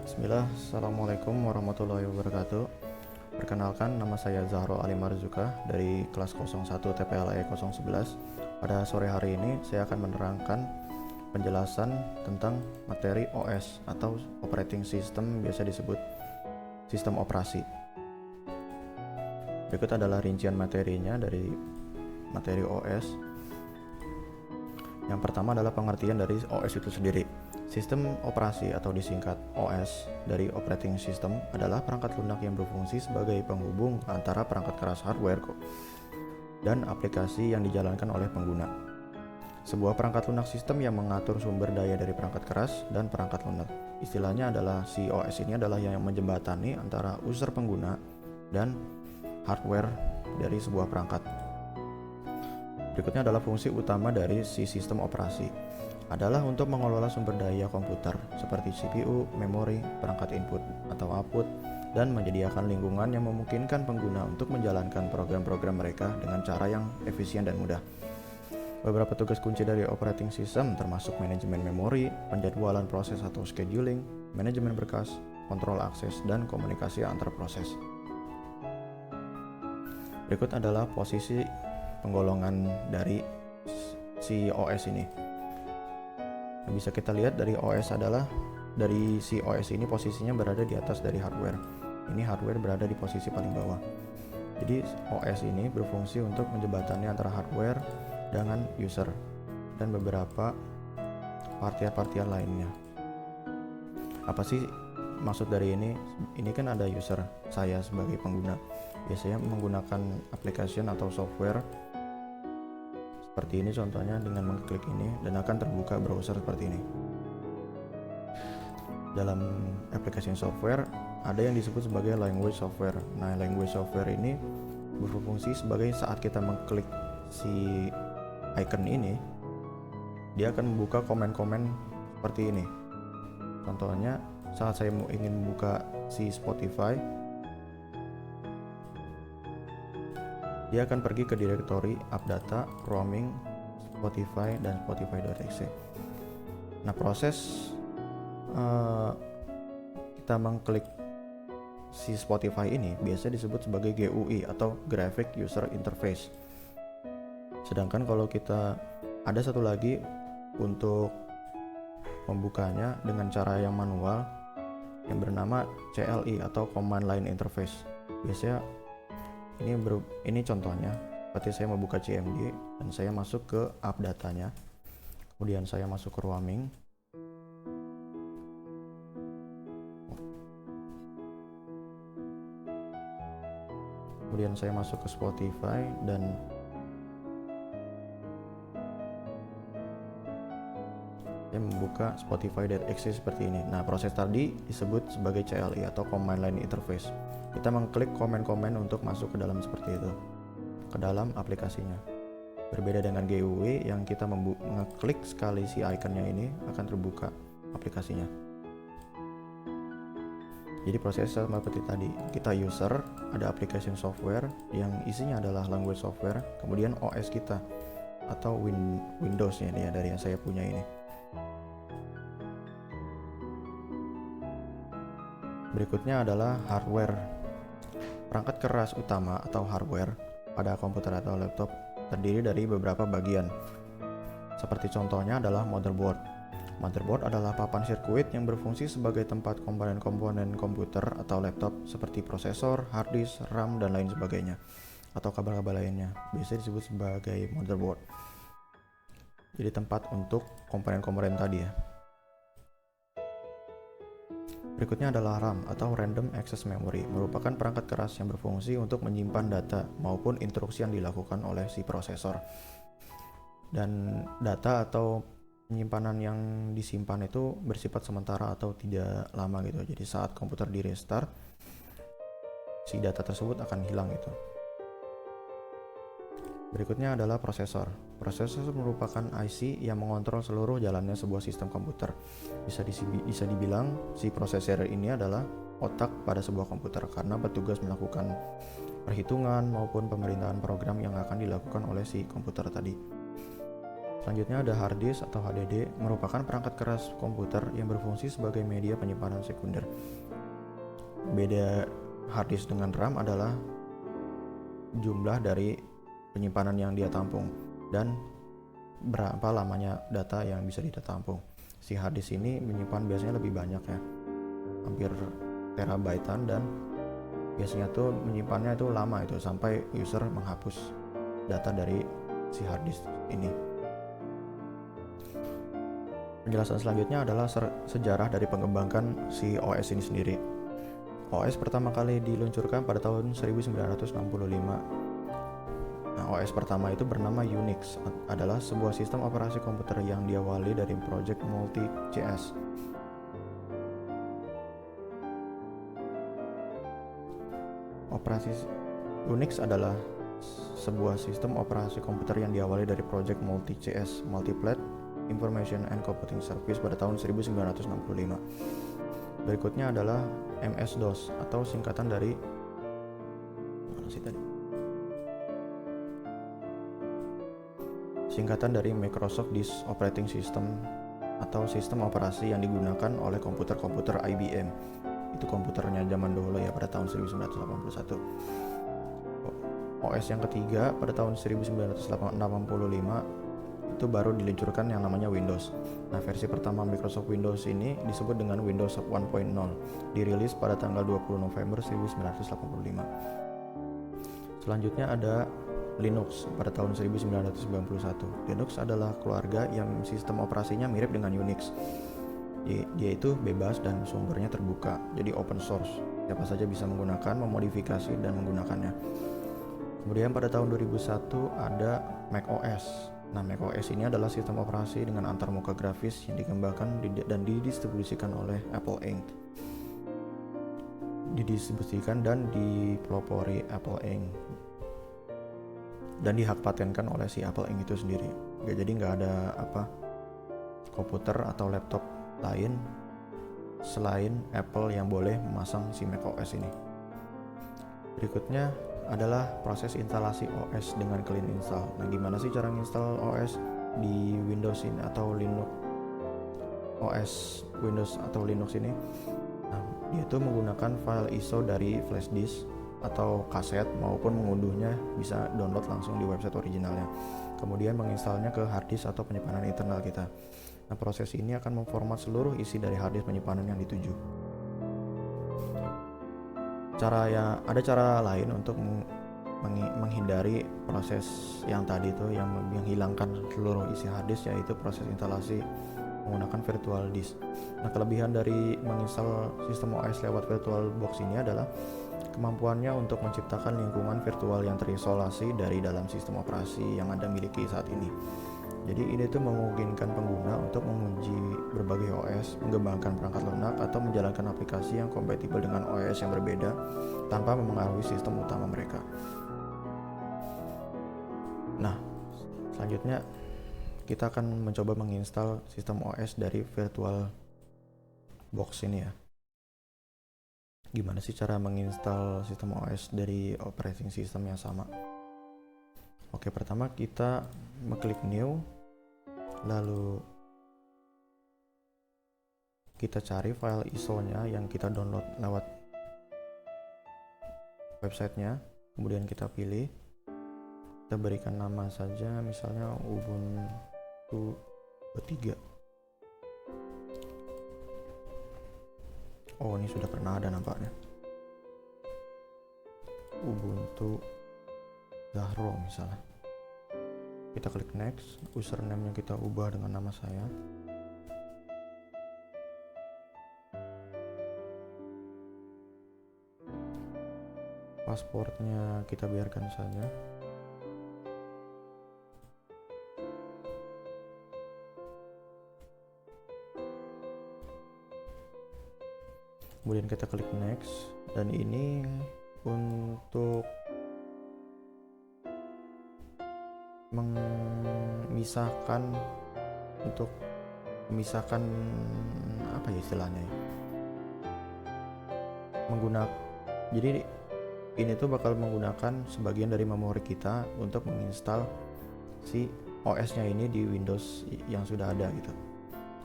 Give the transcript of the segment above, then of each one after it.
Bismillah, Assalamualaikum warahmatullahi wabarakatuh. Perkenalkan, nama saya Zahro Ali Marzuka dari kelas 01 TPLE 011. Pada sore hari ini saya akan menerangkan penjelasan tentang materi OS atau Operating System, biasa disebut sistem operasi. Berikut adalah rincian materinya dari materi OS. Yang pertama adalah pengertian dari OS itu sendiri. Sistem operasi atau disingkat OS dari operating system adalah perangkat lunak yang berfungsi sebagai penghubung antara perangkat keras hardware dan aplikasi yang dijalankan oleh pengguna. Sebuah perangkat lunak sistem yang mengatur sumber daya dari perangkat keras dan perangkat lunak. Istilahnya adalah si OS ini adalah yang menjembatani antara user pengguna dan hardware dari sebuah perangkat. Berikutnya adalah fungsi utama dari si sistem operasi adalah untuk mengelola sumber daya komputer seperti CPU, memori, perangkat input atau output, dan menyediakan lingkungan yang memungkinkan pengguna untuk menjalankan program-program mereka dengan cara yang efisien dan mudah. Beberapa tugas kunci dari operating system termasuk manajemen memori, penjadwalan proses atau scheduling, manajemen berkas, kontrol akses, dan komunikasi antar proses. Berikut adalah posisi penggolongan dari si OS ini. Bisa kita lihat dari OS adalah dari si OS ini posisinya berada di atas dari hardware. Ini hardware berada di posisi paling bawah. Jadi OS ini berfungsi untuk menjembatani antara hardware dengan user dan beberapa partian-partian lainnya. Apa sih maksud dari ini? Ini kan ada user, saya sebagai pengguna. Biasanya menggunakan application atau software seperti ini, contohnya dengan mengklik ini dan akan terbuka browser seperti ini. Dalam application software ada yang disebut sebagai language software. Nah, language software ini berfungsi sebagai saat kita mengklik si icon ini, dia akan membuka komen-komen seperti ini. Contohnya saat saya ingin membuka si Spotify, dia akan pergi ke direktori AppData, roaming, Spotify, dan Spotify.exe. Nah, proses kita mengklik si Spotify ini biasa disebut sebagai GUI atau Graphic User Interface. Sedangkan kalau kita ada satu lagi untuk membukanya dengan cara yang manual yang bernama CLI atau Command Line Interface. Biasanya ini contohnya, seperti saya membuka CMD dan saya masuk ke app datanya, kemudian saya masuk ke roaming, kemudian saya masuk ke Spotify dan saya membuka Spotify.exe seperti ini. Nah, proses tadi disebut sebagai CLI atau Command Line Interface. Kita mengklik komen-komen untuk masuk ke dalam seperti itu, ke dalam aplikasinya. Berbeda dengan GUI yang kita mengeklik sekali si ikonnya ini akan terbuka aplikasinya. Jadi proses sama seperti tadi, kita user, ada application software yang isinya adalah language software, kemudian OS kita atau Windows-nya ya, dari yang saya punya ini. Berikutnya adalah hardware. Perangkat keras utama atau hardware pada komputer atau laptop terdiri dari beberapa bagian. Seperti contohnya adalah motherboard. Motherboard adalah papan sirkuit yang berfungsi sebagai tempat komponen-komponen komputer atau laptop seperti prosesor, hard disk, RAM, dan lain sebagainya, atau kabel-kabel lainnya. Biasanya disebut sebagai motherboard. Jadi tempat untuk komponen-komponen tadi ya. Berikutnya adalah RAM atau Random Access Memory, merupakan perangkat keras yang berfungsi untuk menyimpan data maupun instruksi yang dilakukan oleh si prosesor. Dan data atau penyimpanan yang disimpan itu bersifat sementara atau tidak lama gitu. Jadi saat komputer di restart, si data tersebut akan hilang gitu. Berikutnya adalah prosesor. Prosesor merupakan IC yang mengontrol seluruh jalannya sebuah sistem komputer. Bisa dibilang si prosesor ini adalah otak pada sebuah komputer karena bertugas melakukan perhitungan maupun pemerintahan program yang akan dilakukan oleh si komputer tadi. Selanjutnya ada hard disk atau HDD, merupakan perangkat keras komputer yang berfungsi sebagai media penyimpanan sekunder. Beda hard disk dengan RAM adalah jumlah dari penyimpanan yang dia tampung dan berapa lamanya data yang bisa dia tampung. Si hard disk ini menyimpan biasanya lebih banyak ya, hampir terabaitan, dan biasanya tuh menyimpannya itu lama itu sampai user menghapus data dari si hard disk ini. Penjelasan selanjutnya adalah sejarah dari pengembangan si OS ini sendiri. OS pertama kali diluncurkan pada tahun 1965. Nah, OS pertama itu bernama Unix, adalah sebuah sistem operasi komputer yang diawali dari proyek Multi-CS. Unix adalah sebuah sistem operasi komputer yang diawali dari proyek Multi-CS, Multiplate Information and Computing Service pada tahun 1965. Berikutnya adalah MS-DOS atau singkatan dari Microsoft Disk Operating System atau sistem operasi yang digunakan oleh komputer-komputer IBM. Itu komputernya zaman dahulu ya, pada tahun 1981. OS yang ketiga pada tahun 1985 itu baru diluncurkan yang namanya Windows. Nah, versi pertama Microsoft Windows ini disebut dengan Windows 1.0, dirilis pada tanggal 20 November 1985. Selanjutnya ada Linux pada tahun 1991. Linux adalah keluarga yang sistem operasinya mirip dengan Unix. Dia itu bebas dan sumbernya terbuka, jadi open source. Siapa saja bisa menggunakan, memodifikasi, dan menggunakannya. Kemudian pada tahun 2001 ada macOS. Nah, macOS ini adalah sistem operasi dengan antarmuka grafis yang dikembangkan dan didistribusikan oleh Apple Inc. Didistribusikan dan dipelopori Apple Inc. Dan dihak-patenkan oleh si Apple Inc. itu sendiri. Jadi nggak ada komputer atau laptop lain selain Apple yang boleh memasang si macOS ini. Berikutnya adalah proses instalasi OS dengan clean install. Nah, gimana sih cara install OS di Windows ini atau Linux? OS Windows atau Linux ini, nah, dia itu menggunakan file ISO dari flash disk atau kaset, maupun mengunduhnya bisa download langsung di website originalnya. Kemudian menginstalnya ke hard disk atau penyimpanan internal kita. Nah, proses ini akan memformat seluruh isi dari hard disk penyimpanan yang dituju. Ada cara lain untuk menghindari proses yang tadi itu yang menghilangkan seluruh isi hard disk, yaitu proses instalasi menggunakan virtual disk. Nah, kelebihan dari menginstal sistem OS lewat virtual box ini adalah kemampuannya untuk menciptakan lingkungan virtual yang terisolasi dari dalam sistem operasi yang Anda miliki saat ini. Jadi ini tuh memungkinkan pengguna untuk menguji berbagai OS, mengembangkan perangkat lunak, atau menjalankan aplikasi yang kompatibel dengan OS yang berbeda tanpa memengaruhi sistem utama mereka. Nah, selanjutnya kita akan mencoba menginstal sistem OS dari virtual box ini ya. Gimana sih cara menginstal sistem OS dari operating system yang sama? Oke, pertama kita mengklik new, lalu kita cari file ISO-nya yang kita download lewat websitenya, kemudian kita pilih, kita berikan nama saja, misalnya Ubuntu 3. Oh, ini sudah pernah ada nampaknya, Ubuntu Zahro misalnya. Kita klik next, username-nya kita ubah dengan nama saya. Passwordnya kita biarkan saja. Kemudian kita klik next, dan ini untuk memisahkan apa ya istilahnya ya? Jadi ini tuh bakal menggunakan sebagian dari memori kita untuk menginstal si OS-nya ini di Windows yang sudah ada gitu.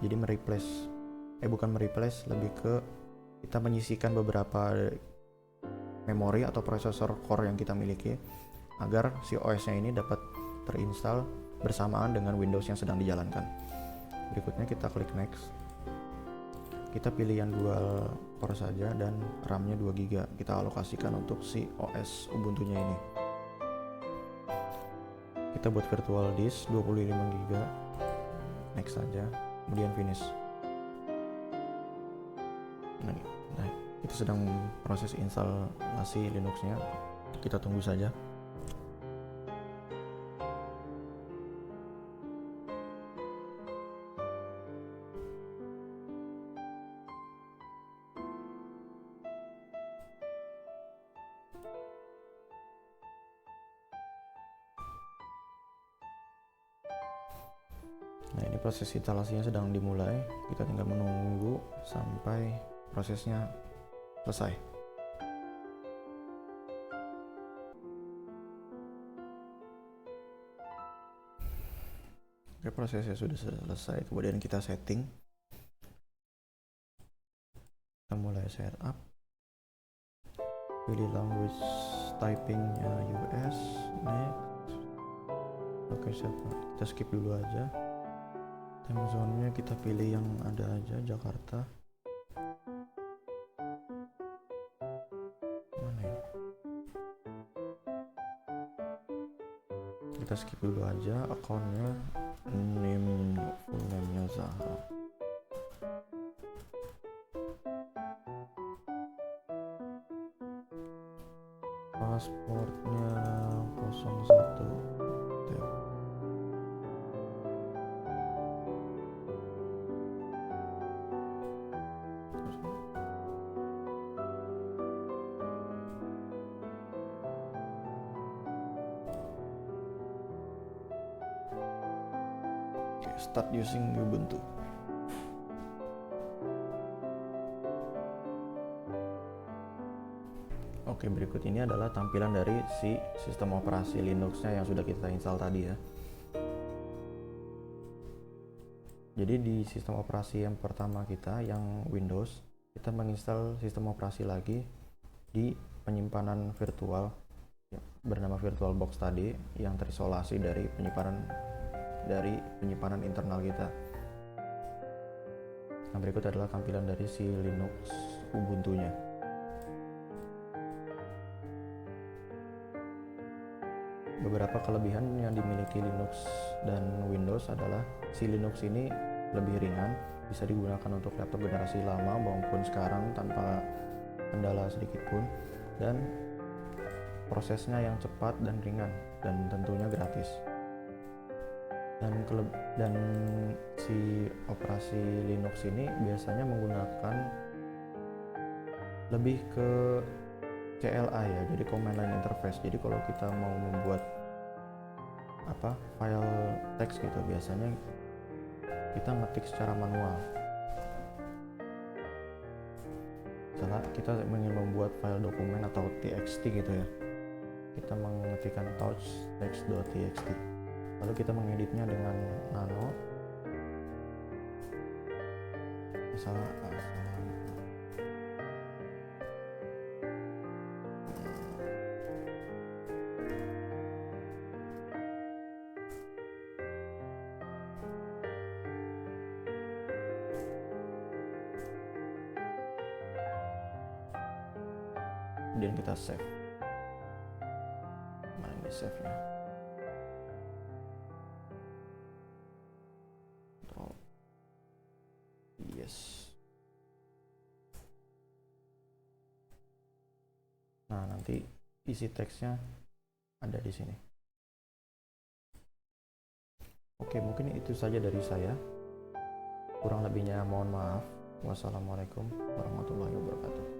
Jadi bukan mereplace, lebih ke kita menyisihkan beberapa memori atau prosesor core yang kita miliki agar si OS-nya ini dapat terinstall bersamaan dengan Windows yang sedang dijalankan. Berikutnya kita klik next. Kita pilih yang dual core saja dan RAM-nya 2 GB. Kita alokasikan untuk si OS Ubuntu-nya ini. Kita buat virtual disk 25 GB. Next saja, kemudian finish. Nah, itu sedang proses instalasi Linux-nya. Kita tunggu saja. Nah, ini proses instalasinya sedang dimulai. Kita tinggal menunggu sampai prosesnya selesai. Oke, prosesnya sudah selesai. Kemudian kita setting. Kita mulai setup. Pilih language typingnya US. Next. Oke, siapa? Kita skip dulu aja. Time zone-nya kita pilih yang ada aja, Jakarta. Mana ya? Kita skip dulu aja. Akunnya, full name-nya Zahra. Pasportnya 01. Start using Ubuntu. Oke, berikut ini adalah tampilan dari si sistem operasi Linux-nya yang sudah kita install tadi ya. Jadi di sistem operasi yang pertama kita yang Windows, kita menginstal sistem operasi lagi di penyimpanan virtual ya, bernama VirtualBox tadi yang terisolasi dari penyimpanan internal kita. Nah, berikut adalah tampilan dari si Linux Ubuntu-nya. Beberapa kelebihan yang dimiliki Linux dan Windows adalah si Linux ini lebih ringan, bisa digunakan untuk laptop generasi lama maupun sekarang tanpa kendala sedikit pun, dan prosesnya yang cepat dan ringan dan tentunya gratis. Dan si operasi Linux ini biasanya menggunakan lebih ke CLI ya, jadi command line interface. Jadi kalau kita mau membuat file teks gitu, biasanya kita ngetik secara manual. Misalnya kita ingin membuat file dokumen atau txt gitu ya, kita mengetikkan touch text.txt, lalu kita mengeditnya dengan nano, misalnya kemudian kita save. Mana ini save-nya? Oh, yes. Nah, nanti isi teksnya ada di sini. Oke, mungkin itu saja dari saya. Kurang lebihnya mohon maaf. Wassalamualaikum warahmatullahi wabarakatuh.